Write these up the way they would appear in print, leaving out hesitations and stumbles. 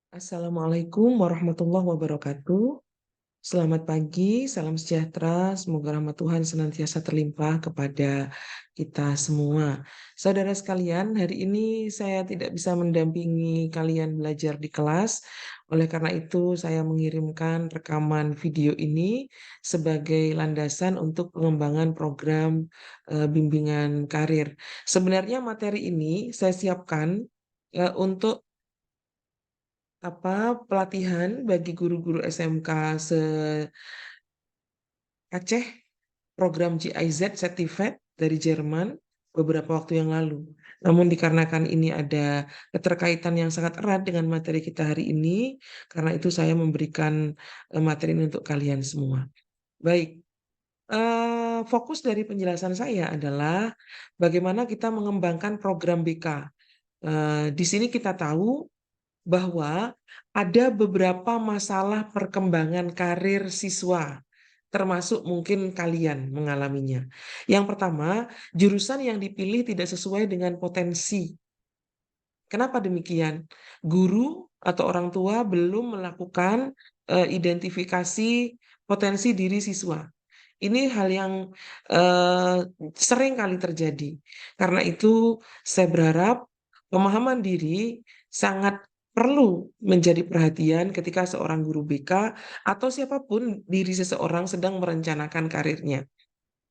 Assalamualaikum warahmatullahi wabarakatuh. Selamat pagi, salam sejahtera. Semoga rahmat Tuhan senantiasa terlimpah kepada kita semua. Saudara sekalian, hari ini saya tidak bisa mendampingi kalian belajar di kelas. Oleh karena itu, saya mengirimkan rekaman video ini sebagai landasan untuk pengembangan program bimbingan karir. Sebenarnya materi ini saya siapkan untuk pelatihan bagi guru-guru SMK se-Aceh, program GIZ Certificate dari Jerman beberapa waktu yang lalu. Namun dikarenakan ini ada keterkaitan yang sangat erat dengan materi kita hari ini, karena itu saya memberikan materi ini untuk kalian semua. Baik, fokus dari penjelasan saya adalah bagaimana kita mengembangkan program BK. Di sini kita tahu bahwa ada beberapa masalah perkembangan karir siswa, termasuk mungkin kalian mengalaminya. Yang pertama, jurusan yang dipilih tidak sesuai dengan potensi. Kenapa demikian? Guru atau orang tua belum melakukan identifikasi potensi diri siswa. Ini hal yang eh, sering kali terjadi. Karena itu, saya berharap pemahaman diri sangat perlu menjadi perhatian ketika seorang guru BK atau siapapun diri seseorang sedang merencanakan karirnya.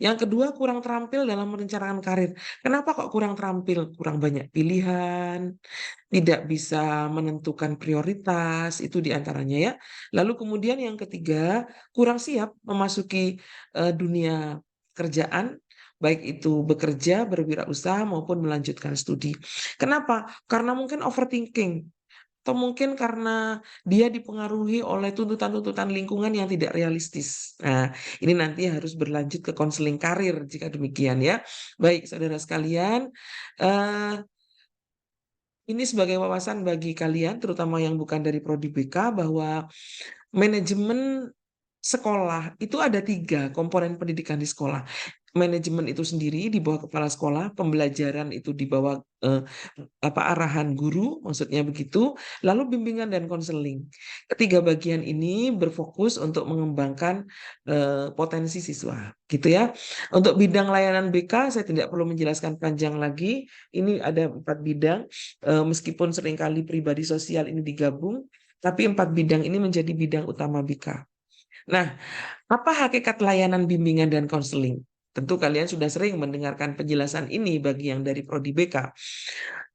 Yang kedua, kurang terampil dalam merencanakan karir. Kenapa kok kurang terampil? Kurang banyak pilihan, tidak bisa menentukan prioritas, itu diantaranya ya. Lalu kemudian yang ketiga, kurang siap memasuki dunia kerjaan, baik itu bekerja, berwirausaha maupun melanjutkan studi. Kenapa? Karena mungkin overthinking. Atau mungkin karena dia dipengaruhi oleh tuntutan-tuntutan lingkungan yang tidak realistis. Nah, ini nanti harus berlanjut ke konseling karir jika demikian ya. Baik, saudara sekalian, eh, ini sebagai wawasan bagi kalian, terutama yang bukan dari Prodi BK, bahwa manajemen sekolah itu ada tiga komponen pendidikan di sekolah. Manajemen itu sendiri di bawah kepala sekolah, pembelajaran itu di bawah arahan guru, maksudnya begitu, lalu bimbingan dan konseling. Ketiga bagian ini berfokus untuk mengembangkan potensi siswa, gitu ya. Untuk bidang layanan BK saya tidak perlu menjelaskan panjang lagi. Ini ada 4 bidang, meskipun seringkali pribadi sosial ini digabung, tapi 4 bidang ini menjadi bidang utama BK. Nah, apa hakikat layanan bimbingan dan konseling? Tentu kalian sudah sering mendengarkan penjelasan ini bagi yang dari Prodi BK.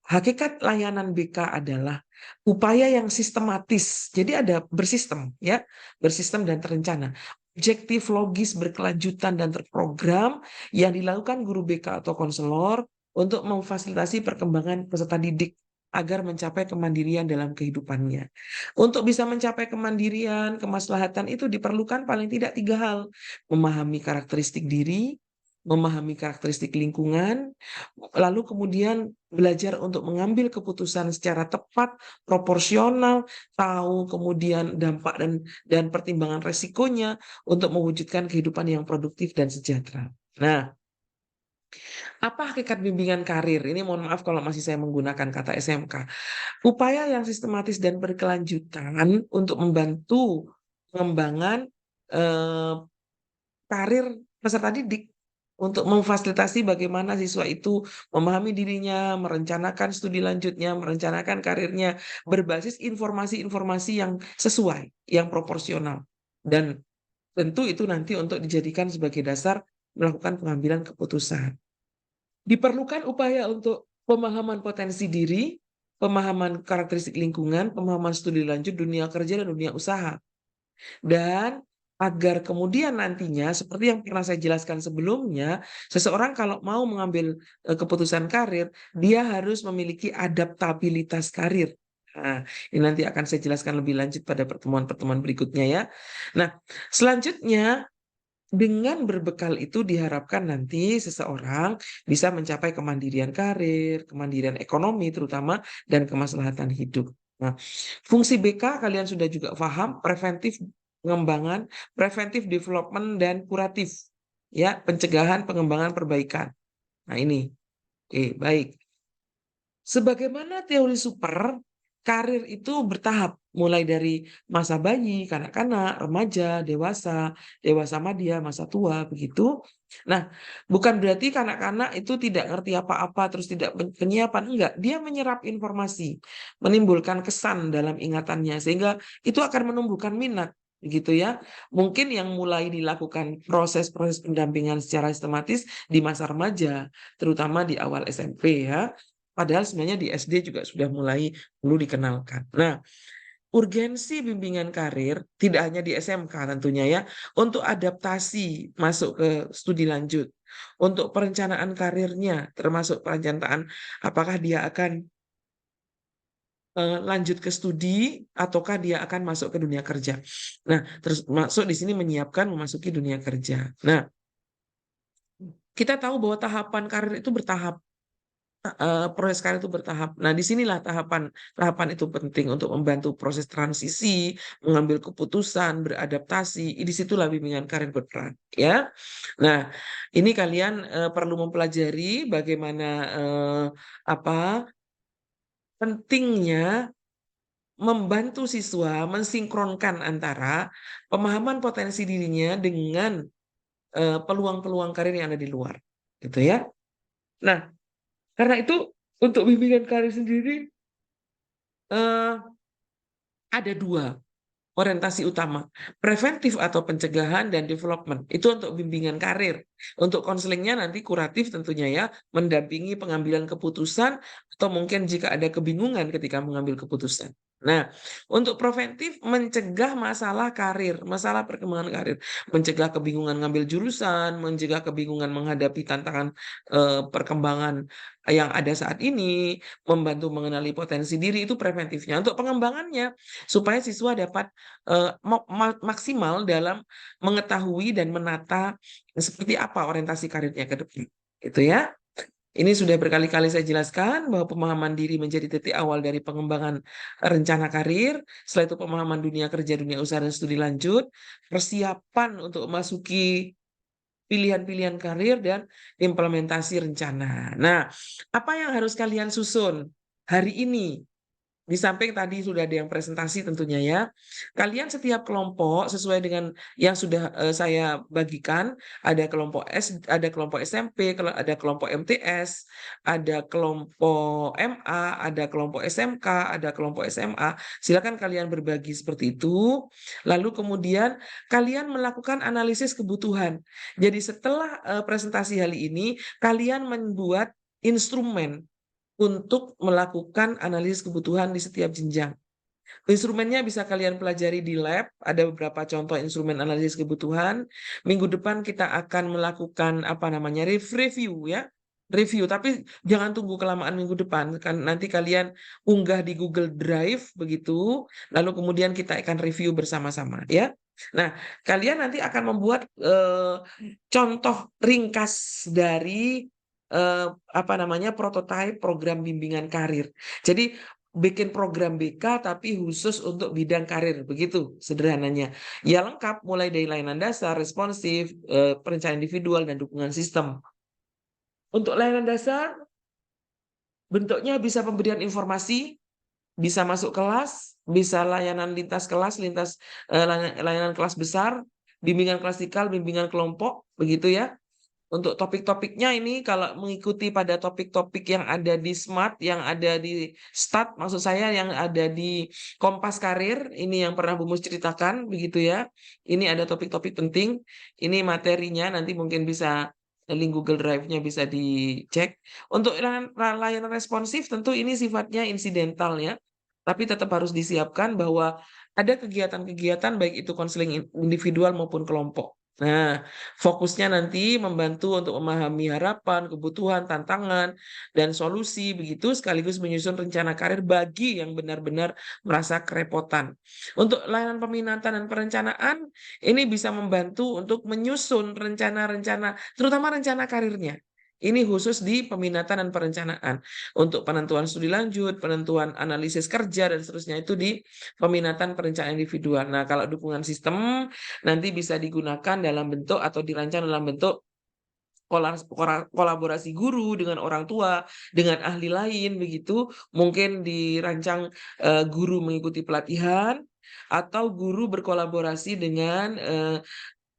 Hakikat layanan BK adalah upaya yang sistematis. Jadi ada bersistem ya, bersistem dan terencana. Objektif logis berkelanjutan dan terprogram yang dilakukan guru BK atau konselor untuk memfasilitasi perkembangan peserta didik agar mencapai kemandirian dalam kehidupannya. Untuk bisa mencapai kemandirian, kemaslahatan itu diperlukan paling tidak 3 hal. Memahami karakteristik diri, memahami karakteristik lingkungan, lalu kemudian belajar untuk mengambil keputusan secara tepat, proporsional, tahu kemudian dampak dan pertimbangan resikonya untuk mewujudkan kehidupan yang produktif dan sejahtera. Nah, apa hakikat bimbingan karir? Ini mohon maaf kalau masih saya menggunakan kata SMK. Upaya yang sistematis dan berkelanjutan untuk membantu pengembangan eh, karir peserta didik untuk memfasilitasi bagaimana siswa itu memahami dirinya, merencanakan studi lanjutnya, merencanakan karirnya berbasis informasi-informasi yang sesuai, yang proporsional. Dan tentu itu nanti untuk dijadikan sebagai dasar melakukan pengambilan keputusan. Diperlukan upaya untuk pemahaman potensi diri, pemahaman karakteristik lingkungan, pemahaman studi lanjut dunia kerja dan dunia usaha. Dan agar kemudian nantinya, seperti yang pernah saya jelaskan sebelumnya, seseorang kalau mau mengambil keputusan karir, dia harus memiliki adaptabilitas karir. Nah, ini nanti akan saya jelaskan lebih lanjut pada pertemuan-pertemuan berikutnya ya. Nah, selanjutnya dengan berbekal itu diharapkan nanti seseorang bisa mencapai kemandirian karir, kemandirian ekonomi terutama, dan kemaslahatan hidup. Nah, fungsi BK kalian sudah juga paham, preventif pengembangan, preventif development, dan kuratif. Ya, pencegahan, pengembangan, perbaikan. Nah ini, oke, baik. Sebagaimana teori super, karir itu bertahap, mulai dari masa bayi, kanak-kanak, remaja, dewasa, dewasa madya, masa tua, begitu. Nah, bukan berarti kanak-kanak itu tidak ngerti apa-apa, terus tidak penyiapan, enggak. Dia menyerap informasi, menimbulkan kesan dalam ingatannya, sehingga itu akan menumbuhkan minat, begitu ya. Mungkin yang mulai dilakukan proses-proses pendampingan secara sistematis di masa remaja, terutama di awal SMP ya. Padahal sebenarnya di SD juga sudah mulai perlu dikenalkan. Nah, urgensi bimbingan karir tidak hanya di SMK tentunya ya, untuk adaptasi masuk ke studi lanjut, untuk perencanaan karirnya, termasuk perencanaan apakah dia akan lanjut ke studi ataukah dia akan masuk ke dunia kerja. Nah, terus masuk di sini menyiapkan memasuki dunia kerja. Nah, kita tahu bahwa tahapan karir itu bertahap. Proses karir itu bertahap. Nah, disinilah tahapan tahapan itu penting untuk membantu proses transisi, mengambil keputusan, beradaptasi. Di situlah bimbingan karir berperan, ya. Nah, ini kalian perlu mempelajari bagaimana apa pentingnya membantu siswa mensinkronkan antara pemahaman potensi dirinya dengan peluang-peluang karir yang ada di luar, gitu ya. Nah, karena itu untuk bimbingan karir sendiri eh, ada dua orientasi utama, preventif atau pencegahan dan development. Itu untuk bimbingan karir. Untuk konselingnya nanti kuratif tentunya ya, mendampingi pengambilan keputusan atau mungkin jika ada kebingungan ketika mengambil keputusan. Nah, untuk preventif mencegah masalah karir, masalah perkembangan karir, mencegah kebingungan ngambil jurusan, mencegah kebingungan menghadapi tantangan perkembangan yang ada saat ini, membantu mengenali potensi diri itu preventifnya. Untuk pengembangannya supaya siswa dapat maksimal dalam mengetahui dan menata seperti apa orientasi karirnya ke depan. Itu ya. Ini sudah berkali-kali saya jelaskan bahwa pemahaman diri menjadi titik awal dari pengembangan rencana karir. Setelah itu pemahaman dunia kerja, dunia usaha, dan studi lanjut. Persiapan untuk memasuki pilihan-pilihan karir dan implementasi rencana. Nah, apa yang harus kalian susun hari ini? Di samping tadi sudah ada yang presentasi tentunya ya. Kalian setiap kelompok sesuai dengan yang sudah saya bagikan, ada kelompok ada kelompok SMP, ada kelompok MTS, ada kelompok MA, ada kelompok SMK, ada kelompok SMA. Silakan kalian berbagi seperti itu. Lalu kemudian kalian melakukan analisis kebutuhan. Jadi setelah presentasi hari ini, kalian membuat instrumen untuk melakukan analisis kebutuhan di setiap jenjang. Instrumennya bisa kalian pelajari di lab, ada beberapa contoh instrumen analisis kebutuhan. Minggu depan kita akan melakukan apa namanya review ya. Review, tapi jangan tunggu kelamaan minggu depan, kan nanti kalian unggah di Google Drive begitu, lalu kemudian kita akan review bersama-sama ya. Nah, kalian nanti akan membuat contoh ringkas dari apa namanya prototipe program bimbingan karir. Jadi bikin program BK tapi khusus untuk bidang karir, begitu sederhananya. Ya lengkap mulai dari layanan dasar, responsif, perencanaan individual dan dukungan sistem. Untuk layanan dasar bentuknya bisa pemberian informasi, bisa masuk kelas, bisa layanan lintas kelas, layanan kelas besar, bimbingan klasikal, bimbingan kelompok, begitu ya. Untuk topik-topiknya ini kalau mengikuti pada topik-topik yang ada di Smart, yang ada di Stat, maksud saya yang ada di Kompas Karir, ini yang pernah Bu Mus ceritakan, begitu ya. Ini ada topik-topik penting, ini materinya nanti mungkin bisa link Google Drive-nya bisa dicek. Untuk layanan responsif tentu ini sifatnya insidental ya, tapi tetap harus disiapkan bahwa ada kegiatan-kegiatan baik itu konseling individual maupun kelompok. Nah, fokusnya nanti membantu untuk memahami harapan, kebutuhan, tantangan, dan solusi begitu sekaligus menyusun rencana karir bagi yang benar-benar merasa kerepotan. Untuk layanan peminatan dan perencanaan, ini bisa membantu untuk menyusun rencana-rencana, terutama rencana karirnya. Ini khusus di peminatan dan perencanaan. Untuk penentuan studi lanjut, penentuan analisis kerja, dan seterusnya itu di peminatan perencanaan individual. Nah, kalau dukungan sistem nanti bisa digunakan dalam bentuk atau dirancang dalam bentuk kolaborasi guru dengan orang tua, dengan ahli lain begitu, mungkin dirancang, guru mengikuti pelatihan, atau guru berkolaborasi dengan,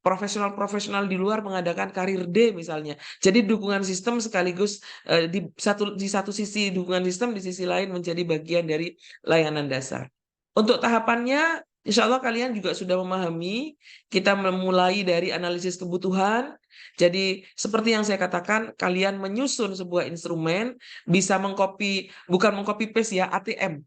profesional-profesional di luar mengadakan karir day misalnya. Jadi dukungan sistem sekaligus, di satu sisi dukungan sistem, di sisi lain menjadi bagian dari layanan dasar. Untuk tahapannya, insya Allah kalian juga sudah memahami, kita memulai dari analisis kebutuhan. Jadi seperti yang saya katakan, kalian menyusun sebuah instrumen, bisa bukan mengcopy paste ya, ATM,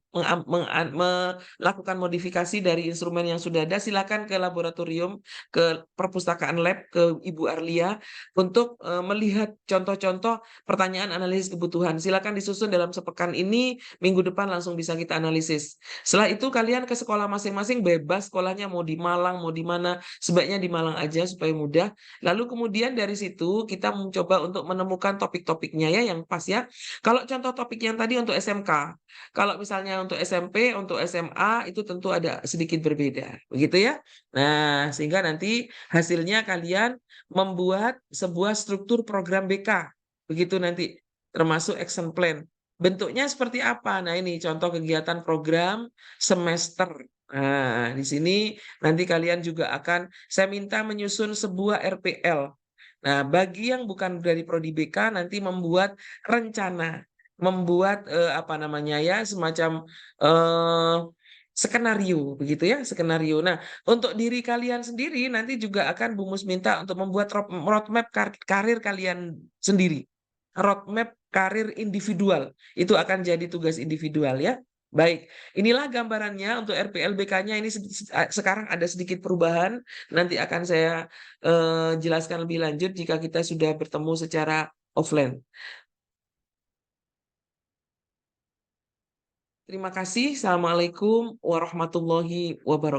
melakukan modifikasi dari instrumen yang sudah ada. Silakan ke laboratorium, ke perpustakaan lab, ke Ibu Arlia untuk melihat contoh-contoh pertanyaan analisis kebutuhan. Silakan disusun dalam sepekan ini, minggu depan langsung bisa kita analisis. Setelah itu kalian ke sekolah masing-masing, bebas sekolahnya mau di Malang, mau di mana, sebaiknya di Malang aja supaya mudah. Lalu kemudian dari situ kita mencoba untuk menemukan topik-topiknya ya yang pas ya. Kalau contoh topik yang tadi untuk SMK, kalau misalnya untuk SMP, untuk SMA itu tentu ada sedikit berbeda, begitu ya. Nah, sehingga nanti hasilnya kalian membuat sebuah struktur program BK. Begitu nanti, termasuk action plan. Bentuknya seperti apa? Nah, ini contoh kegiatan program semester. Nah, di sini nanti kalian juga saya minta menyusun sebuah RPL. Nah, bagi yang bukan dari Prodi BK, nanti membuat rencana, membuat apa namanya ya, semacam eh, skenario, begitu ya, skenario. Nah, untuk diri kalian sendiri nanti juga akan Bu Mus minta untuk membuat roadmap karir kalian sendiri. Roadmap karir individual. Itu akan jadi tugas individual ya. Baik, inilah gambarannya untuk RPLBK-nya ini sekarang ada sedikit perubahan. Nanti akan saya jelaskan lebih lanjut jika kita sudah bertemu secara offline. Terima kasih. Assalamualaikum warahmatullahi wabarakatuh.